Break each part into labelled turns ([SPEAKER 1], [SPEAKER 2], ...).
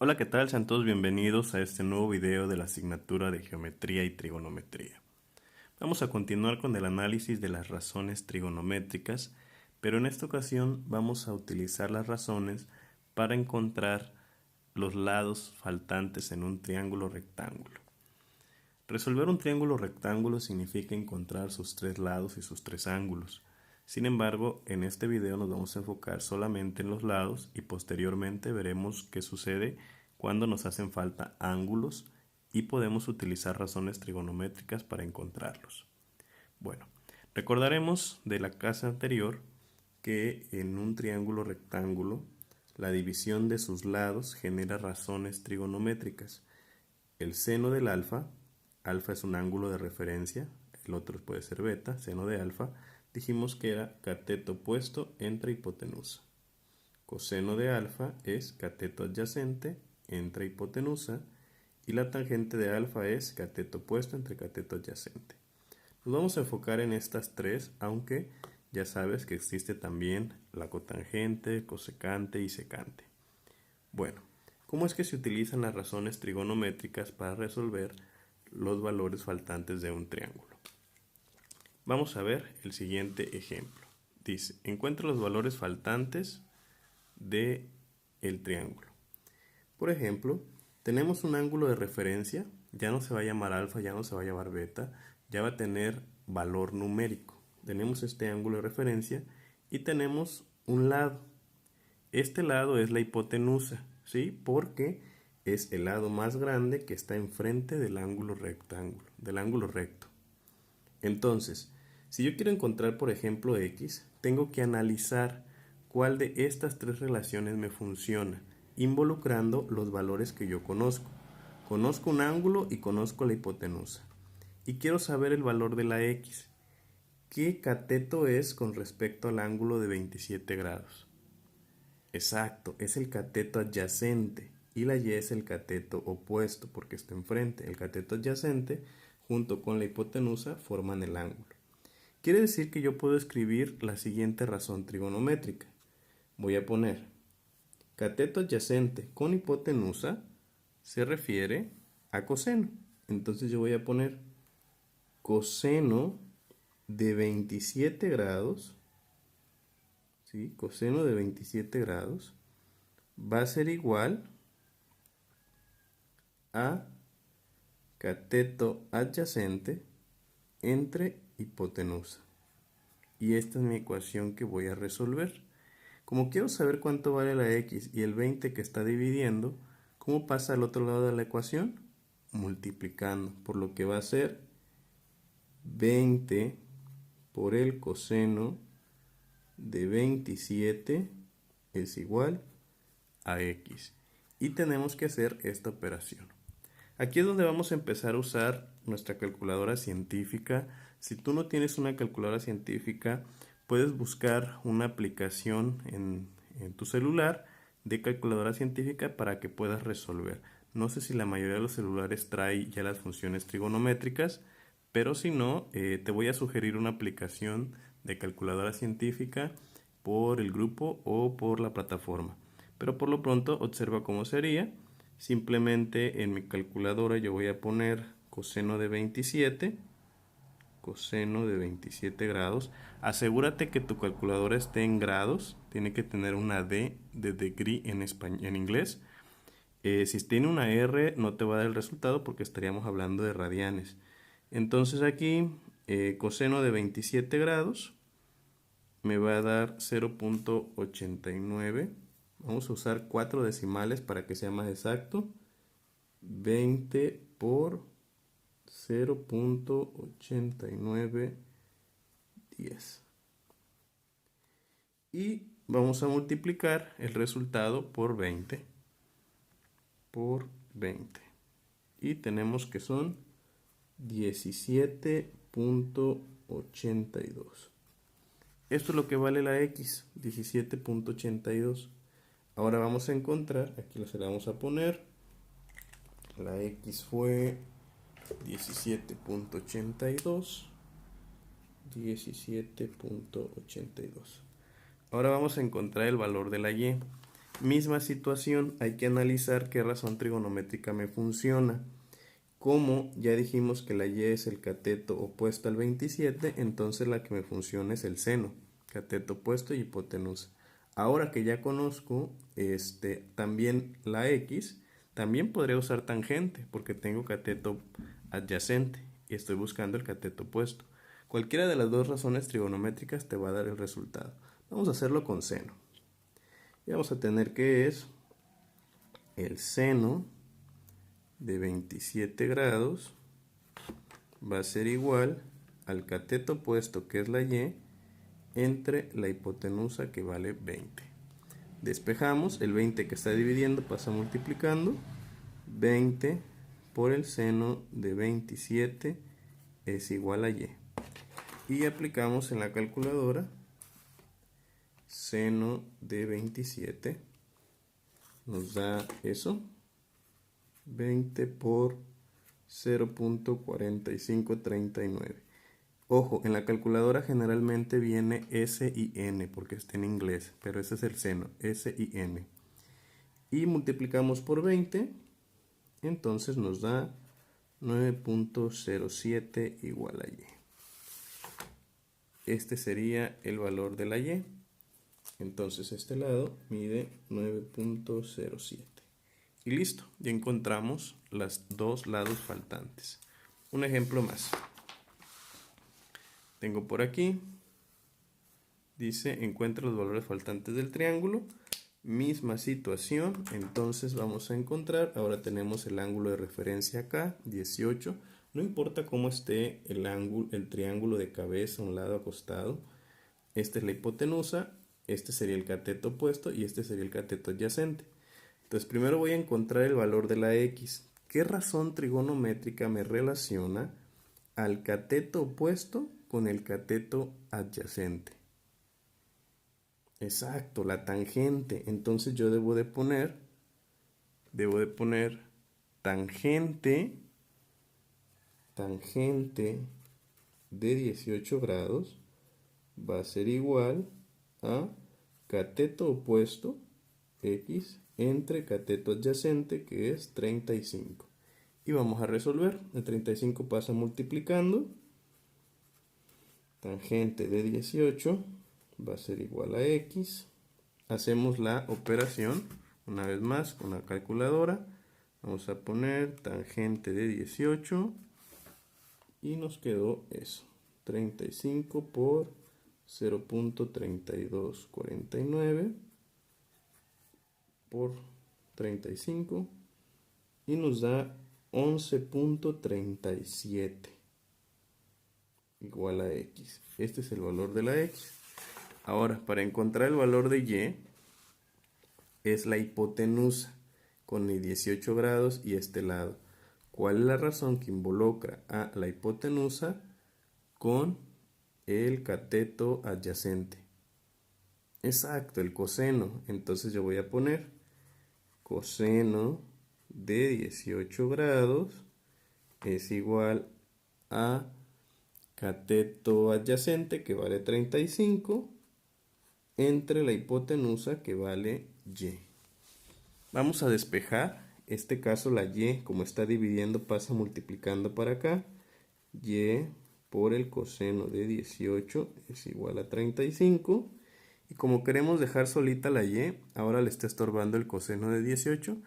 [SPEAKER 1] Hola, ¿qué tal? Sean todos bienvenidos a este nuevo video de la asignatura de Geometría y Trigonometría. Vamos a continuar con el análisis de las razones trigonométricas, pero en esta ocasión vamos a utilizar las razones para encontrar los lados faltantes en un triángulo rectángulo. Resolver un triángulo rectángulo significa encontrar sus tres lados y sus tres ángulos. Sin embargo, en este video nos vamos a enfocar solamente en los lados y posteriormente veremos qué sucede cuando nos hacen falta ángulos y podemos utilizar razones trigonométricas para encontrarlos. Bueno, recordaremos de la clase anterior que en un triángulo rectángulo la división de sus lados genera razones trigonométricas. El seno del alfa es un ángulo de referencia, el otro puede ser beta, seno de alfa, dijimos que era cateto opuesto entre hipotenusa. Coseno de alfa es cateto adyacente entre hipotenusa y la tangente de alfa es cateto opuesto entre cateto adyacente. Nos vamos a enfocar en estas tres, aunque ya sabes que existe también la cotangente, cosecante y secante. Bueno, ¿cómo es que se utilizan las razones trigonométricas para resolver los valores faltantes de un triángulo? Vamos a ver el siguiente ejemplo. Dice, encuentra los valores faltantes de el triángulo. Por ejemplo, tenemos un ángulo de referencia, ya no se va a llamar alfa, ya no se va a llamar beta, ya va a tener valor numérico. Tenemos este ángulo de referencia y tenemos un lado. Este lado es la hipotenusa, ¿sí? Porque es el lado más grande que está enfrente del ángulo rectángulo, del ángulo recto. Entonces, si yo quiero encontrar, por ejemplo, x, tengo que analizar cuál de estas tres relaciones me funciona, involucrando los valores que yo conozco. Conozco un ángulo y conozco la hipotenusa. Y quiero saber el valor de la x. ¿Qué cateto es con respecto al ángulo de 27 grados? Exacto, es el cateto adyacente y la y es el cateto opuesto porque está enfrente. El cateto adyacente junto con la hipotenusa forman el ángulo. Quiere decir que yo puedo escribir la siguiente razón trigonométrica. Voy a poner cateto adyacente con hipotenusa se refiere a coseno. Entonces yo voy a poner coseno de 27 grados, ¿sí? Coseno de 27 grados va a ser igual a cateto adyacente entre hipotenusa. Y esta es mi ecuación que voy a resolver. Como quiero saber cuánto vale la x y el 20 que está dividiendo, ¿cómo pasa al otro lado de la ecuación? Multiplicando, por lo que va a ser 20 por el coseno de 27 es igual a x. Y tenemos que hacer esta operación. Aquí es donde vamos a empezar a usar nuestra calculadora científica. Si tú no tienes una calculadora científica, puedes buscar una aplicación en tu celular de calculadora científica para que puedas resolver. No sé si la mayoría de los celulares trae ya las funciones trigonométricas, pero si no, te voy a sugerir una aplicación de calculadora científica por el grupo o por la plataforma. Pero por lo pronto observa cómo sería. Simplemente en mi calculadora yo voy a poner coseno de 27 grados. Asegúrate que tu calculadora esté en grados. Tiene que tener una D de degree en inglés. Si tiene una R no te va a dar el resultado porque estaríamos hablando de radianes. Entonces aquí coseno de 27 grados me va a dar 0.89. Vamos a usar 4 decimales para que sea más exacto. 20 por 0.8910. Y vamos a multiplicar el resultado por 20. Y tenemos que son 17.82. Esto es lo que vale la x, 17.82. Ahora vamos a encontrar, aquí se la vamos a poner, la x fue 17.82. Ahora vamos a encontrar el valor de la y. Misma situación, hay que analizar qué razón trigonométrica me funciona. Como ya dijimos que la y es el cateto opuesto al 27, entonces la que me funciona es el seno, cateto opuesto y hipotenusa. Ahora que ya conozco también la x, también podría usar tangente porque tengo cateto adyacente y estoy buscando el cateto opuesto. Cualquiera de las dos razones trigonométricas te va a dar el resultado. Vamos a hacerlo con seno. Y vamos a tener que es el seno de 27 grados va a ser igual al cateto opuesto, que es la y, entre la hipotenusa, que vale 20. Despejamos, el 20 que está dividiendo pasa multiplicando. 20 por el seno de 27 es igual a y. Y aplicamos en la calculadora seno de 27. Nos da eso. 20 por 0.4539. Ojo, en la calculadora generalmente viene S y N porque está en inglés, pero ese es el seno, S y N. Y multiplicamos por 20, entonces nos da 9.07 igual a y. Este sería el valor de la y. Entonces este lado mide 9.07. Y listo, ya encontramos los dos lados faltantes. Un ejemplo más. Tengo por aquí, dice, encuentra los valores faltantes del triángulo. Misma situación, entonces vamos a encontrar, ahora tenemos el ángulo de referencia acá, 18. No importa cómo esté el triángulo de cabeza, un lado acostado. Esta es la hipotenusa, este sería el cateto opuesto y este sería el cateto adyacente. Entonces primero voy a encontrar el valor de la x. ¿Qué razón trigonométrica me relaciona al cateto opuesto con el cateto adyacente? Exacto, la tangente. Entonces yo debo de poner tangente de 18 grados va a ser igual a cateto opuesto x entre cateto adyacente, que es 35. Y vamos a resolver. El 35 pasa multiplicando. Tangente de 18 va a ser igual a x. Hacemos la operación una vez más con la calculadora. Vamos a poner tangente de 18 y nos quedó eso. 35 por 0.3249 por 35 y nos da 11.37 igual a x. Este es el valor de la x. Ahora, para encontrar el valor de y, es la hipotenusa con el 18 grados y este lado. ¿Cuál es la razón que involucra a la hipotenusa con el cateto adyacente? Exacto, el coseno. Entonces yo voy a poner coseno de 18 grados es igual a cateto adyacente, que vale 35, entre la hipotenusa, que vale y. Vamos a despejar. Este caso la y, como está dividiendo, pasa multiplicando para acá. Y por el coseno de 18 es igual a 35. Y como queremos dejar solita la y, ahora le está estorbando el coseno de 18.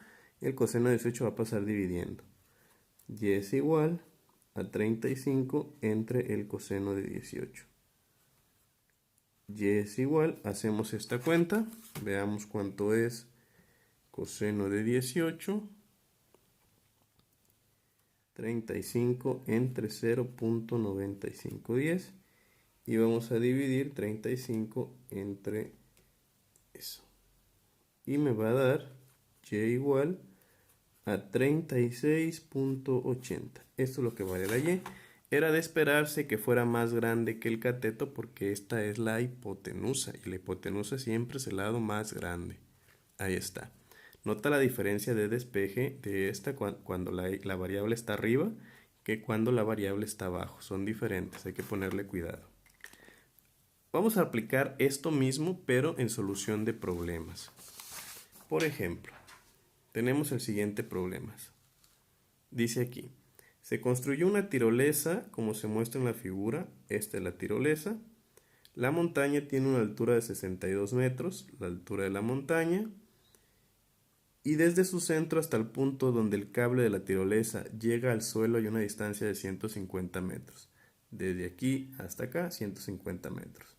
[SPEAKER 1] Y el coseno de 18 va a pasar dividiendo. Y es igual a 35 entre el coseno de 18. Y es igual, hacemos esta cuenta, veamos cuánto es coseno de 18. 35 entre 0.9510 y vamos a dividir 35 entre eso. Y me va a dar y igual a 36.80. Esto es lo que vale la y. Era de esperarse que fuera más grande que el cateto porque esta es la hipotenusa y la hipotenusa siempre es el lado más grande. Ahí está. Nota la diferencia de despeje de esta cuando la variable está arriba que cuando la variable está abajo. Son diferentes, hay que ponerle cuidado. Vamos a aplicar esto mismo pero en solución de problemas. Por ejemplo, tenemos el siguiente problema. Dice aquí, se construyó una tirolesa como se muestra en la figura. Esta es la tirolesa. La montaña tiene una altura de 62 metros, la altura de la montaña. Y desde su centro hasta el punto donde el cable de la tirolesa llega al suelo hay una distancia de 150 metros. Desde aquí hasta acá, 150 metros.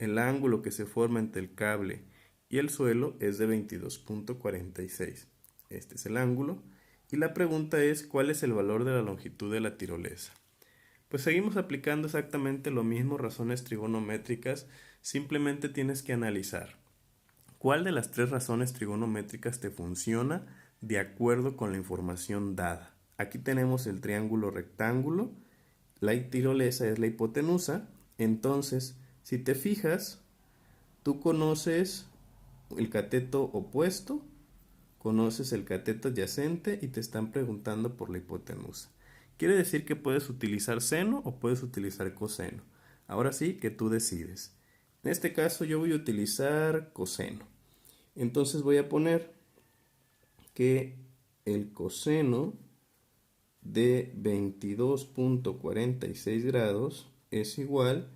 [SPEAKER 1] El ángulo que se forma entre el cable y el suelo es de 22.46. Este es el ángulo. Y la pregunta es, ¿cuál es el valor de la longitud de la tirolesa? Pues seguimos aplicando exactamente lo mismo, razones trigonométricas. Simplemente tienes que analizar cuál de las tres razones trigonométricas te funciona de acuerdo con la información dada. Aquí tenemos el triángulo rectángulo, la tirolesa es la hipotenusa. Entonces, si te fijas, tú conoces el cateto opuesto, conoces el cateto adyacente y te están preguntando por la hipotenusa. Quiere decir que puedes utilizar seno o puedes utilizar coseno. Ahora sí que tú decides. En este caso yo voy a utilizar coseno. Entonces voy a poner que el coseno de 22.46 grados es igual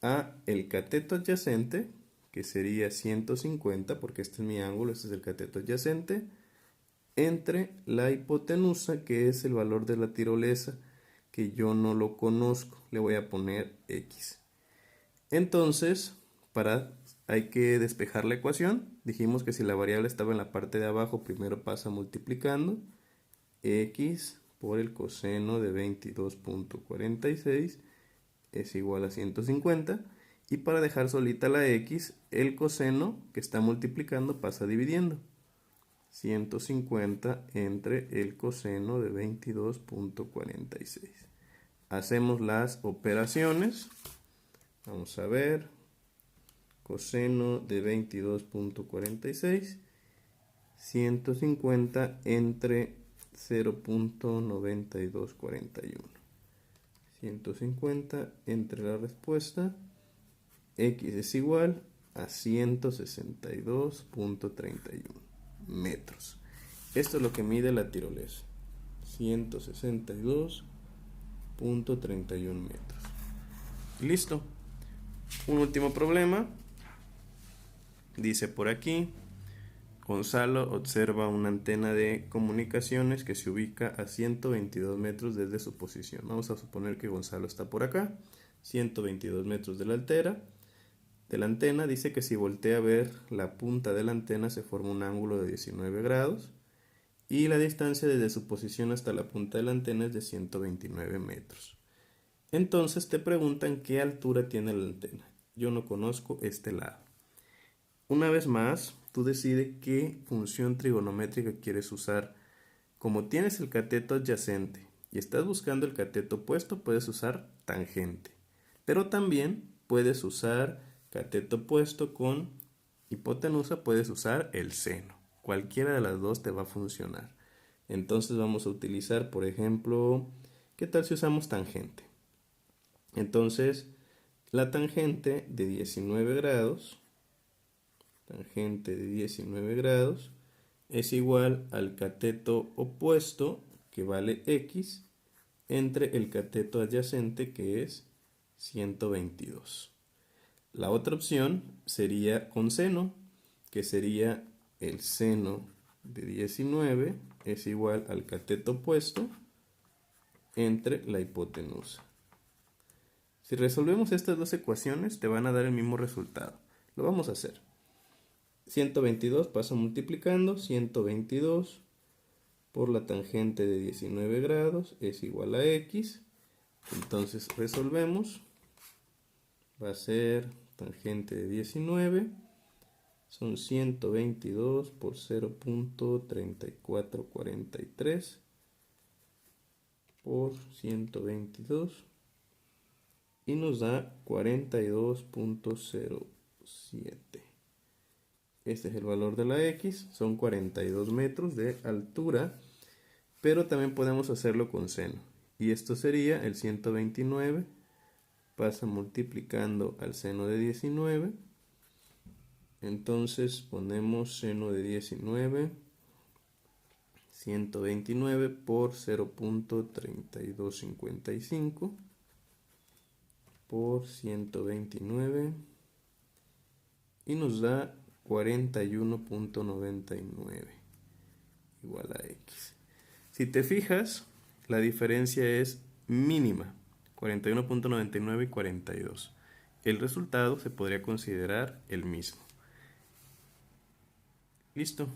[SPEAKER 1] a el cateto adyacente, que sería 150, porque este es mi ángulo, este es el cateto adyacente, entre la hipotenusa, que es el valor de la tirolesa, que yo no lo conozco, le voy a poner X. Entonces, hay que despejar la ecuación. Dijimos que si la variable estaba en la parte de abajo, primero pasa multiplicando X por el coseno de 22.46 es igual a 150. Y para dejar solita la X, el coseno que está multiplicando pasa dividiendo. 150 entre el coseno de 22.46. Hacemos las operaciones. Vamos a ver. Coseno de 22.46. 150 entre 0.9241. 150 entre la respuesta. X es igual a 162.31 metros. Esto es lo que mide la tirolesa. 162.31 metros. Listo. Un último problema. Dice por aquí, Gonzalo observa una antena de comunicaciones que se ubica a 122 metros desde su posición. Vamos a suponer que Gonzalo está por acá, 122 metros de la antena. Dice que si voltea a ver la punta de la antena se forma un ángulo de 19 grados y la distancia desde su posición hasta la punta de la antena es de 129 metros. Entonces te preguntan qué altura tiene la antena. Yo no conozco este lado. Una vez más, tú decides qué función trigonométrica quieres usar. Como tienes el cateto adyacente y estás buscando el cateto opuesto, puedes usar tangente. Pero también puedes usar cateto opuesto con hipotenusa, puedes usar el seno. Cualquiera de las dos te va a funcionar. Entonces vamos a utilizar, por ejemplo, ¿qué tal si usamos tangente? Entonces, la tangente de 19 grados es igual al cateto opuesto, que vale X, entre el cateto adyacente, que es 122. La otra opción sería con seno, que sería el seno de 19 es igual al cateto opuesto entre la hipotenusa. Si resolvemos estas dos ecuaciones, te van a dar el mismo resultado. Lo vamos a hacer. 122 pasa multiplicando, 122 por la tangente de 19 grados es igual a X. Entonces resolvemos. Va a ser tangente de 19. Son 122 por 0.3443 por 122. Y nos da 42.07. Este es el valor de la X, son 42 metros de altura, pero también podemos hacerlo con seno. Y esto sería el 129, pasa multiplicando al seno de 19, Entonces ponemos seno de 19, 129 por 0.3255 por 129 y nos da 41.99 igual a x. Si te fijas, la diferencia es mínima, 41.99 y 42. El resultado se podría considerar el mismo. Listo.